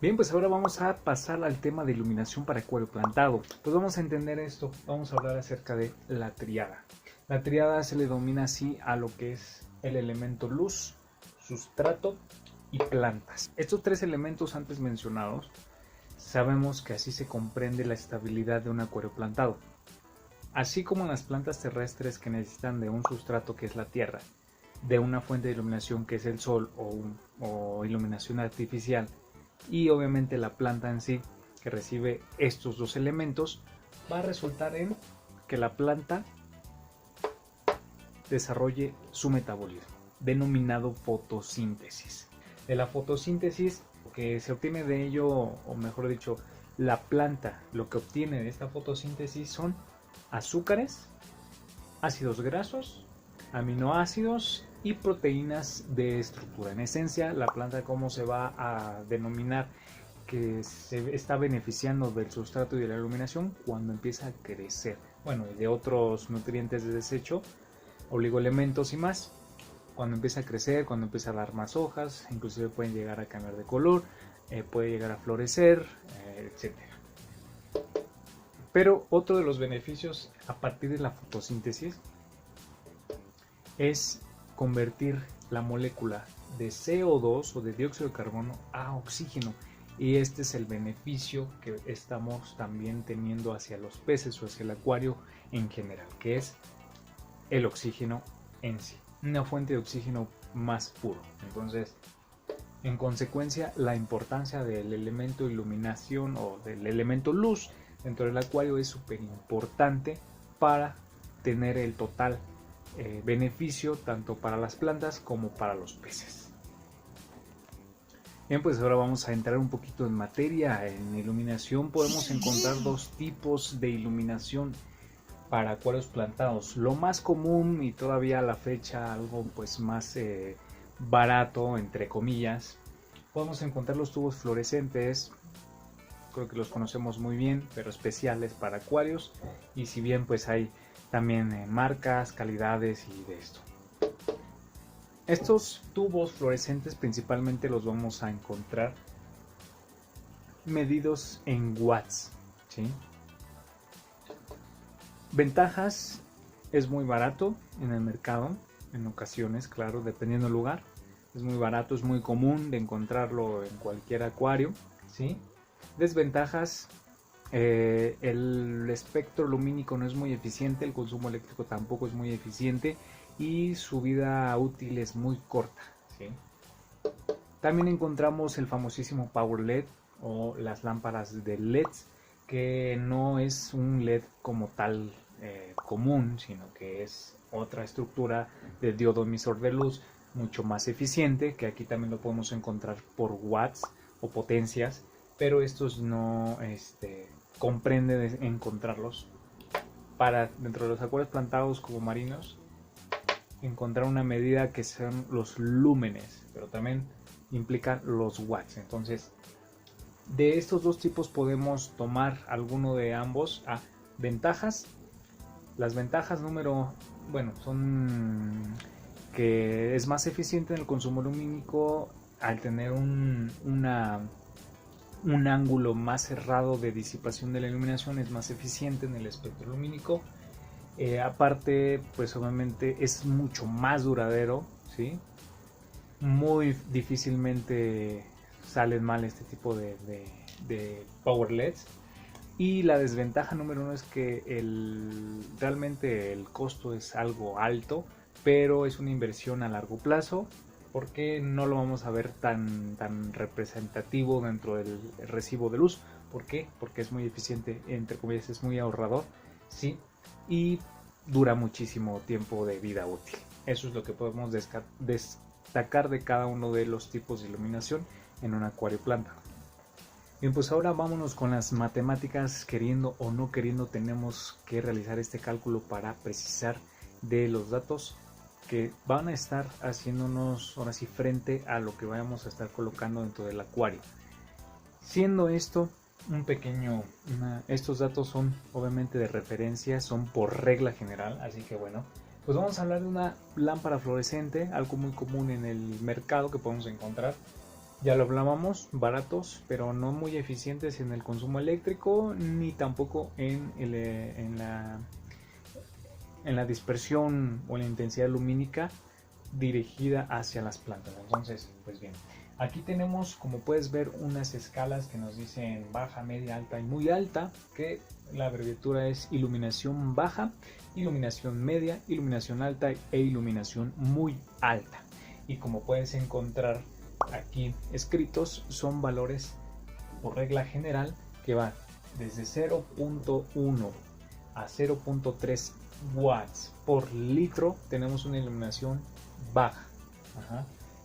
Bien, pues ahora vamos a pasar al tema de iluminación para acuario plantado. Pues vamos a entender esto, vamos a hablar acerca de la triada. La triada se le denomina así a lo que es el elemento luz, sustrato y plantas. Estos tres elementos antes mencionados, sabemos que así se comprende la estabilidad de un acuario plantado. Así como las plantas terrestres que necesitan de un sustrato que es la tierra, de una fuente de iluminación que es el sol o iluminación artificial, y obviamente la planta en sí que recibe estos dos elementos, va a resultar en que la planta desarrolle su metabolismo, denominado fotosíntesis. De la fotosíntesis, lo que se obtiene de ello, o mejor dicho, la planta lo que obtiene de esta fotosíntesis son azúcares, ácidos grasos, aminoácidos y proteínas de estructura. En esencia, la planta, cómo se va a denominar que se está beneficiando del sustrato y de la iluminación cuando empieza a crecer. Bueno, y de otros nutrientes de desecho, oligoelementos y más. Cuando empieza a crecer, cuando empieza a dar más hojas, inclusive pueden llegar a cambiar de color, puede llegar a florecer, etcétera. Pero otro de los beneficios a partir de la fotosíntesis es convertir la molécula de CO2 o de dióxido de carbono a oxígeno. Y este es el beneficio que estamos también teniendo hacia los peces o hacia el acuario en general, que es el oxígeno en sí, una fuente de oxígeno más puro. Entonces, en consecuencia, la importancia del elemento iluminación o del elemento luz dentro del acuario es súper importante para tener el total beneficio tanto para las plantas como para los peces. Bien, pues ahora vamos a entrar un poquito en materia. En iluminación podemos encontrar dos tipos de iluminación para acuarios plantados. Lo más común y todavía a la fecha algo pues más barato, entre comillas, podemos encontrar los tubos fluorescentes. Creo que los conocemos muy bien, pero especiales para acuarios. Y si bien pues hay también marcas, calidades y de esto. Estos tubos fluorescentes principalmente los vamos a encontrar medidos en watts, ¿sí? Ventajas: es muy barato en el mercado, en ocasiones, claro, dependiendo del lugar. Es muy barato, es muy común de encontrarlo en cualquier acuario, ¿sí? Desventajas: el espectro lumínico no es muy eficiente, el consumo eléctrico tampoco es muy eficiente y su vida útil es muy corta, ¿sí? También encontramos el famosísimo Power LED o las lámparas de LEDs, que no es un LED como tal común, sino que es otra estructura de diodo emisor de luz mucho más eficiente, que aquí también lo podemos encontrar por watts o potencias, pero estos no comprende de encontrarlos para dentro de los acuarios plantados como marinos, encontrar una medida que sean los lúmenes, pero también implica los watts. Entonces, de estos dos tipos podemos tomar alguno de ambos. Ventajas. Las ventajas son que es más eficiente en el consumo lumínico al tener un ángulo más cerrado de disipación de la iluminación, es más eficiente en el espectro lumínico. Aparte, pues obviamente es mucho más duradero, ¿sí? Muy difícilmente salen mal este tipo de Power LEDs. Y la desventaja número uno es que realmente el costo es algo alto, pero es una inversión a largo plazo, porque no lo vamos a ver tan representativo dentro del recibo de luz. ¿Por qué? Porque es muy eficiente, entre comillas, es muy ahorrador, ¿sí? Y dura muchísimo tiempo de vida útil. Eso es lo que podemos destacar de cada uno de los tipos de iluminación en un acuario planta. Bien, pues ahora vámonos con las matemáticas. Queriendo o no queriendo, tenemos que realizar este cálculo para precisar de los datos que van a estar haciéndonos ahora sí frente a lo que vayamos a estar colocando dentro del acuario. Siendo esto estos datos son obviamente de referencia, son por regla general, así que bueno, pues vamos a hablar de una lámpara fluorescente, algo muy común en el mercado que podemos encontrar. Ya lo hablábamos, baratos, pero no muy eficientes en el consumo eléctrico, ni tampoco en la dispersión o la intensidad lumínica dirigida hacia las plantas. Entonces, pues bien, aquí tenemos, como puedes ver, unas escalas que nos dicen baja, media, alta y muy alta, que la abreviatura es iluminación baja, iluminación media, iluminación alta e iluminación muy alta. Y como puedes encontrar aquí escritos, son valores por regla general que van desde 0.1 a 0.3 watts por litro. Tenemos una iluminación baja.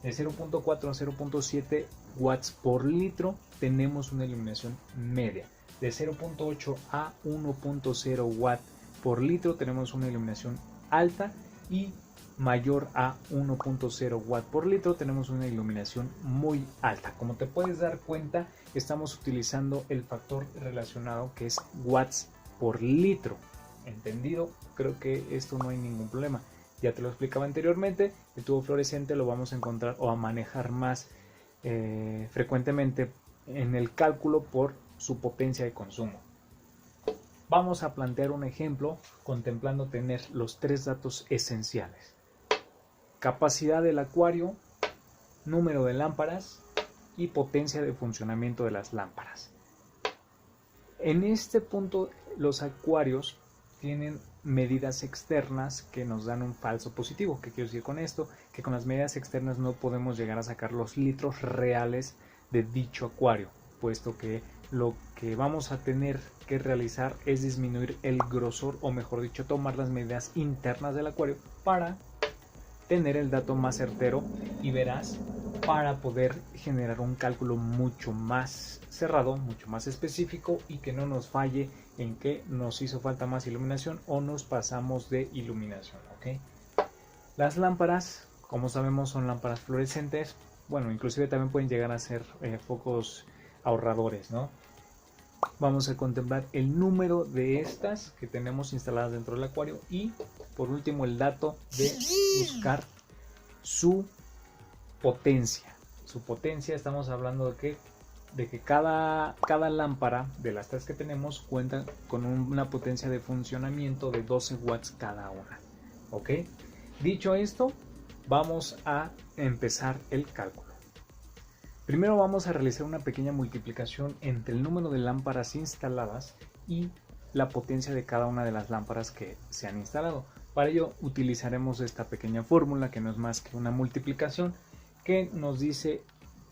De 0.4 a 0.7 watts por litro tenemos una iluminación media. De 0.8 a 1.0 watt por litro tenemos una iluminación alta, y mayor a 1.0 watt por litro tenemos una iluminación muy alta. Como te puedes dar cuenta, estamos utilizando el factor relacionado que es watts por litro. ¿Entendido? Creo que esto no hay ningún problema. Ya te lo explicaba anteriormente, el tubo fluorescente lo vamos a encontrar o a manejar más frecuentemente en el cálculo por su potencia de consumo. Vamos a plantear un ejemplo contemplando tener los tres datos esenciales: capacidad del acuario, número de lámparas y potencia de funcionamiento de las lámparas. En este punto, los acuarios tienen medidas externas que nos dan un falso positivo. ¿Qué quiero decir con esto? Que con las medidas externas no podemos llegar a sacar los litros reales de dicho acuario, puesto que lo que vamos a tener que realizar es disminuir el grosor, o mejor dicho, tomar las medidas internas del acuario para tener el dato más certero y veraz, para poder generar un cálculo mucho más cerrado, mucho más específico, y que no nos falle en que nos hizo falta más iluminación o nos pasamos de iluminación. ¿Okay? Las lámparas, como sabemos, son lámparas fluorescentes. Bueno, inclusive también pueden llegar a ser focos ahorradores, ¿no? Vamos a contemplar el número de estas que tenemos instaladas dentro del acuario, y por último el dato de buscar su potencia. Su potencia, estamos hablando de que cada lámpara de las tres que tenemos cuenta con una potencia de funcionamiento de 12 watts cada una. ¿Ok? Dicho esto, vamos a empezar el cálculo. Primero vamos a realizar una pequeña multiplicación entre el número de lámparas instaladas y la potencia de cada una de las lámparas que se han instalado. Para ello utilizaremos esta pequeña fórmula, que no es más que una multiplicación, que nos dice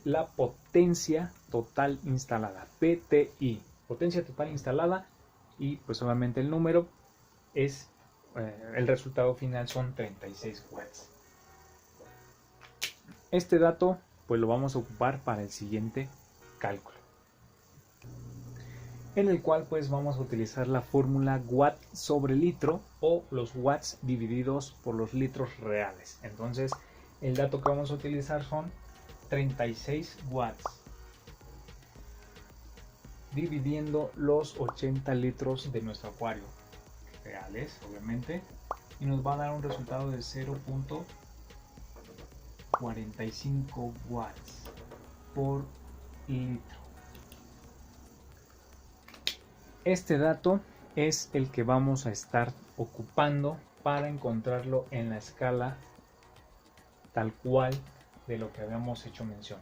la potencia total instalada, PTI, potencia total instalada, y pues obviamente el número es, el resultado final son 36 watts. Este dato pues lo vamos a ocupar para el siguiente cálculo, en el cual pues vamos a utilizar la fórmula watt sobre litro, o los watts divididos por los litros reales. Entonces el dato que vamos a utilizar son 36 watts dividiendo los 80 litros de nuestro acuario reales, obviamente, y nos va a dar un resultado de 0.45 watts por litro. Este dato es el que vamos a estar ocupando para encontrarlo en la escala tal cual de lo que habíamos hecho mención.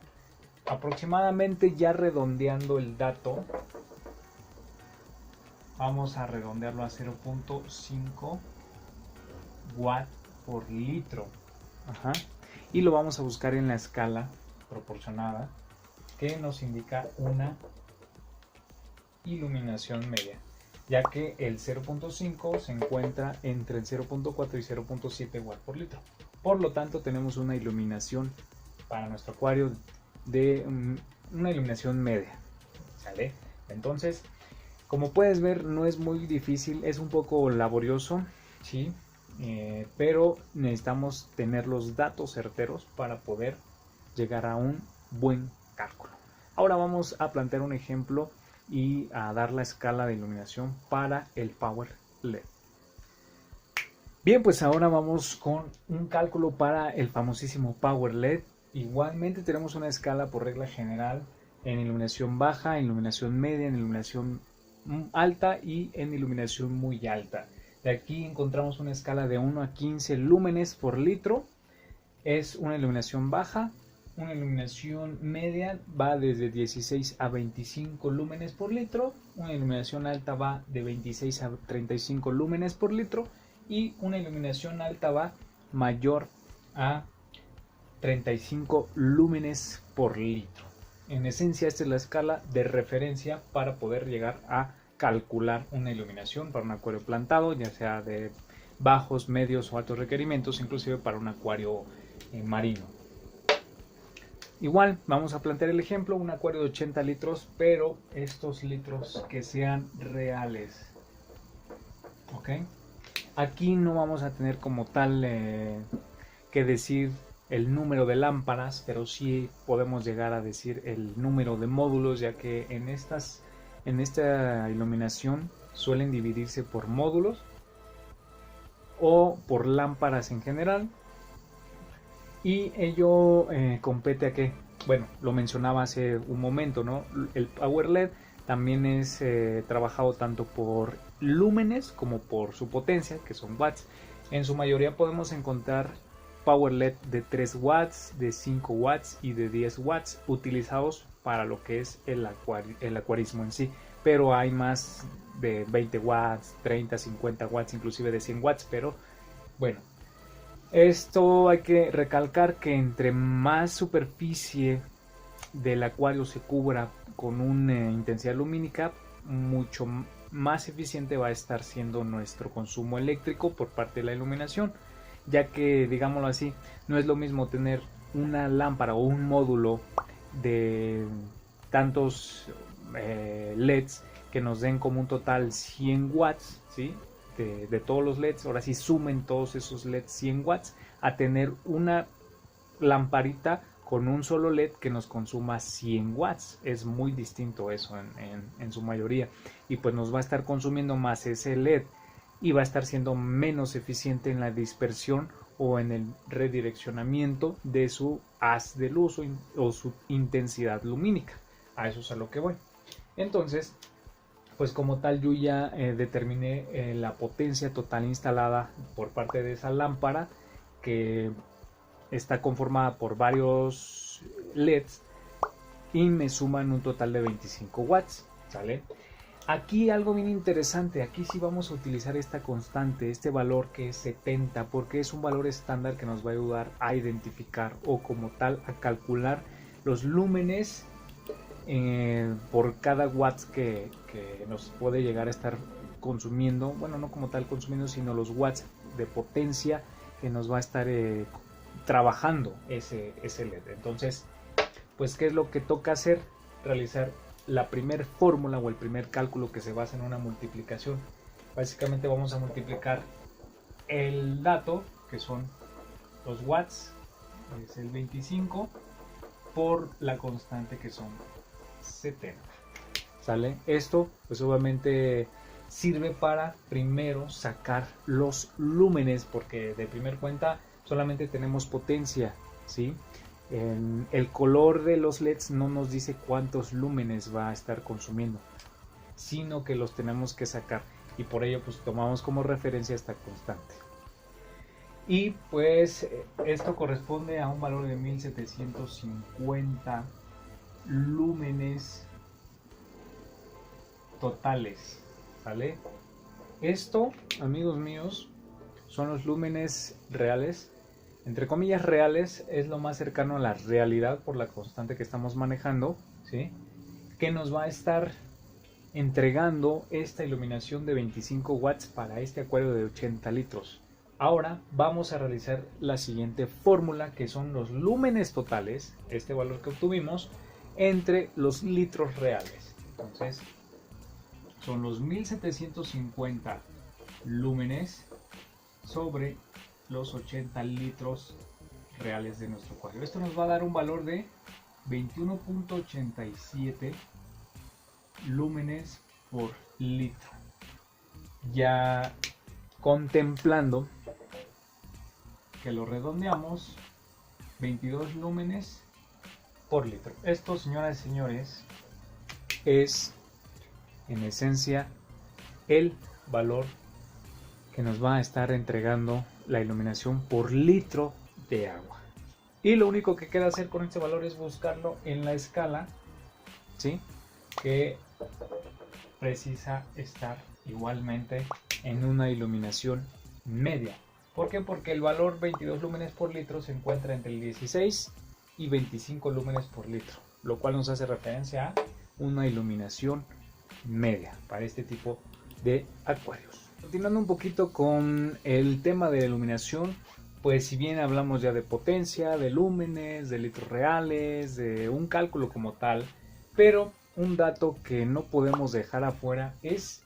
Aproximadamente, ya redondeando el dato, vamos a redondearlo a 0.5 watt por litro. Y lo vamos a buscar en la escala proporcionada, que nos indica una iluminación media, ya que el 0.5 se encuentra entre el 0.4 y 0.7 watt por litro. Por lo tanto, tenemos una iluminación para nuestro acuario de una iluminación media. ¿Sale? Entonces, como puedes ver, no es muy difícil, es un poco laborioso, ¿sí? Pero necesitamos tener los datos certeros para poder llegar a un buen cálculo. Ahora vamos a plantear un ejemplo y a dar la escala de iluminación para el Power LED. Bien, pues ahora vamos con un cálculo para el famosísimo Power LED, Igualmente tenemos una escala por regla general en iluminación baja, en iluminación media, en iluminación alta y en iluminación muy alta. De aquí encontramos una escala de 1 a 15 lúmenes por litro. Es una iluminación baja. Una iluminación media va desde 16 a 25 lúmenes por litro. Una iluminación alta va de 26 a 35 lúmenes por litro. Y una iluminación alta va mayor a 35 lúmenes por litro. En esencia, esta es la escala de referencia para poder llegar a calcular una iluminación para un acuario plantado, ya sea de bajos, medios o altos requerimientos, inclusive para un acuario marino. Igual, vamos a plantear el ejemplo, un acuario de 80 litros, pero estos litros que sean reales. ¿Ok? Aquí no vamos a tener como tal que decir el número de lámparas, pero sí podemos llegar a decir el número de módulos, ya que en esta iluminación suelen dividirse por módulos o por lámparas en general. Y ello compete a que, bueno, lo mencionaba hace un momento, ¿no? El Power LED también es trabajado tanto por lúmenes como por su potencia, que son watts. En su mayoría podemos encontrar Power LED de 3 watts, de 5 watts y de 10 watts utilizados para lo que es el acuarismo en sí. Pero hay más de 20 watts, 30, 50 watts, inclusive de 100 watts, pero bueno. Esto hay que recalcar que entre más superficie del acuario se cubra con una intensidad lumínica, mucho más eficiente va a estar siendo nuestro consumo eléctrico por parte de la iluminación, ya que, digámoslo así, no es lo mismo tener una lámpara o un módulo de tantos LEDs que nos den como un total 100 watts, ¿sí? De todos los LEDs, ahora sí sumen todos esos LEDs 100 watts, a tener una lamparita con un solo LED que nos consuma 100 watts. Es muy distinto eso en su mayoría, y pues nos va a estar consumiendo más ese LED y va a estar siendo menos eficiente en la dispersión o en el redireccionamiento de su haz de luz o su intensidad lumínica. A eso es a lo que voy. Entonces, pues como tal yo ya determiné la potencia total instalada por parte de esa lámpara, que está conformada por varios LEDs y me suman un total de 25 watts, ¿sale? Aquí algo bien interesante, aquí sí vamos a utilizar esta constante, este valor que es 70, porque es un valor estándar que nos va a ayudar a identificar o como tal a calcular los lúmenes por cada watts que nos puede llegar a estar consumiendo, bueno, no como tal consumiendo, sino los watts de potencia que nos va a estar trabajando ese LED. Entonces, pues, ¿qué es lo que toca hacer? Realizar la primer fórmula o el primer cálculo que se basa en una multiplicación. Básicamente vamos a multiplicar el dato, que son los watts, es el 25, por la constante, que son 70. ¿Sale? Esto pues obviamente sirve para primero sacar los lúmenes, porque de primer cuenta solamente tenemos potencia, ¿sí? El color de los LEDs no nos dice cuántos lúmenes va a estar consumiendo, sino que los tenemos que sacar, y por ello pues tomamos como referencia esta constante. Y pues esto corresponde a un valor de 1750 lúmenes totales, ¿vale? Esto, amigos míos, son los lúmenes reales, entre comillas reales, es lo más cercano a la realidad por la constante que estamos manejando, ¿sí? Que nos va a estar entregando esta iluminación de 25 watts para este acuario de 80 litros. Ahora vamos a realizar la siguiente fórmula, que son los lúmenes totales, este valor que obtuvimos, entre los litros reales. Entonces, son los 1750 lúmenes sobre los 80 litros reales de nuestro acuario. Esto nos va a dar un valor de 21.87 lúmenes por litro. Ya contemplando que lo redondeamos 22 lúmenes por litro. Esto, señoras y señores, es en esencia el valor que nos va a estar entregando la iluminación por litro de agua. Y lo único que queda hacer con este valor es buscarlo en la escala, ¿sí?, que precisa estar igualmente en una iluminación media. ¿Por qué? Porque el valor 22 lúmenes por litro se encuentra entre el 16 y 25 lúmenes por litro, lo cual nos hace referencia a una iluminación media para este tipo de acuarios. Continuando un poquito con el tema de la iluminación, pues si bien hablamos ya de potencia, de lúmenes, de litros reales, de un cálculo como tal, pero un dato que no podemos dejar afuera es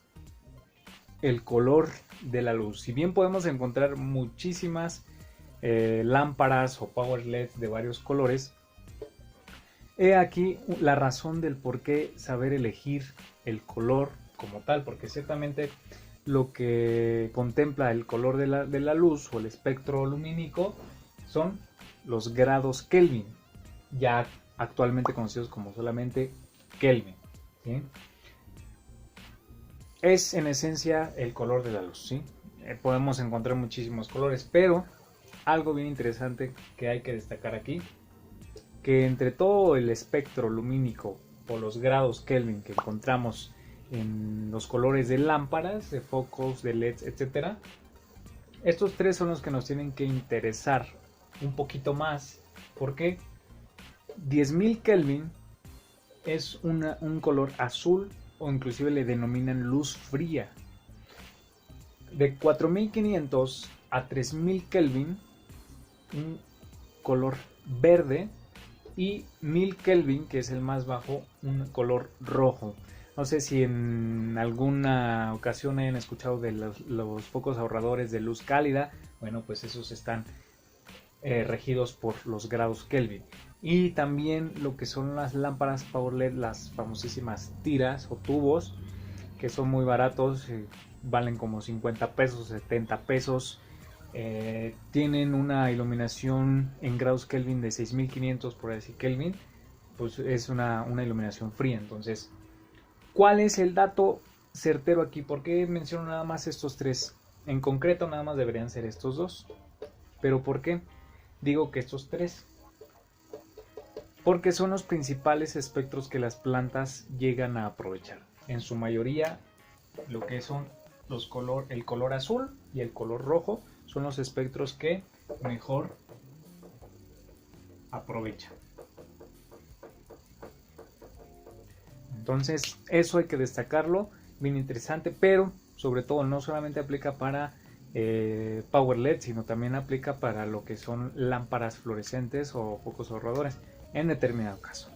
el color de la luz. Si bien podemos encontrar muchísimas lámparas o power LEDs de varios colores, he aquí la razón del por qué saber elegir el color como tal, porque ciertamente lo que contempla el color de la luz o el espectro lumínico son los grados Kelvin, ya actualmente conocidos como solamente Kelvin, ¿sí? Es en esencia el color de la luz, ¿sí? Podemos encontrar muchísimos colores, pero algo bien interesante que hay que destacar aquí, que entre todo el espectro lumínico o los grados Kelvin que encontramos en los colores de lámparas, de focos, de LEDs, etc., estos tres son los que nos tienen que interesar un poquito más, porque 10.000 Kelvin es un color azul, o inclusive le denominan luz fría. De 4.500 a 3.000 Kelvin, un color verde, y 1.000 Kelvin, que es el más bajo, un color rojo. No sé si en alguna ocasión hayan escuchado de los focos ahorradores de luz cálida. Bueno, pues esos están regidos por los grados Kelvin. Y también lo que son las lámparas Power LED, las famosísimas tiras o tubos, que son muy baratos, valen como 50 pesos, 70 pesos. Tienen una iluminación en grados Kelvin de 6500 por decir Kelvin, pues es una iluminación fría. Entonces, ¿cuál es el dato certero aquí? ¿Por qué menciono nada más estos tres? En concreto nada más deberían ser estos dos. ¿Pero por qué digo que estos tres? Porque son los principales espectros que las plantas llegan a aprovechar. En su mayoría, lo que son el color azul y el color rojo son los espectros que mejor aprovechan. Entonces, eso hay que destacarlo, bien interesante, pero sobre todo no solamente aplica para Power LED, sino también aplica para lo que son lámparas fluorescentes o focos ahorradores en determinado caso.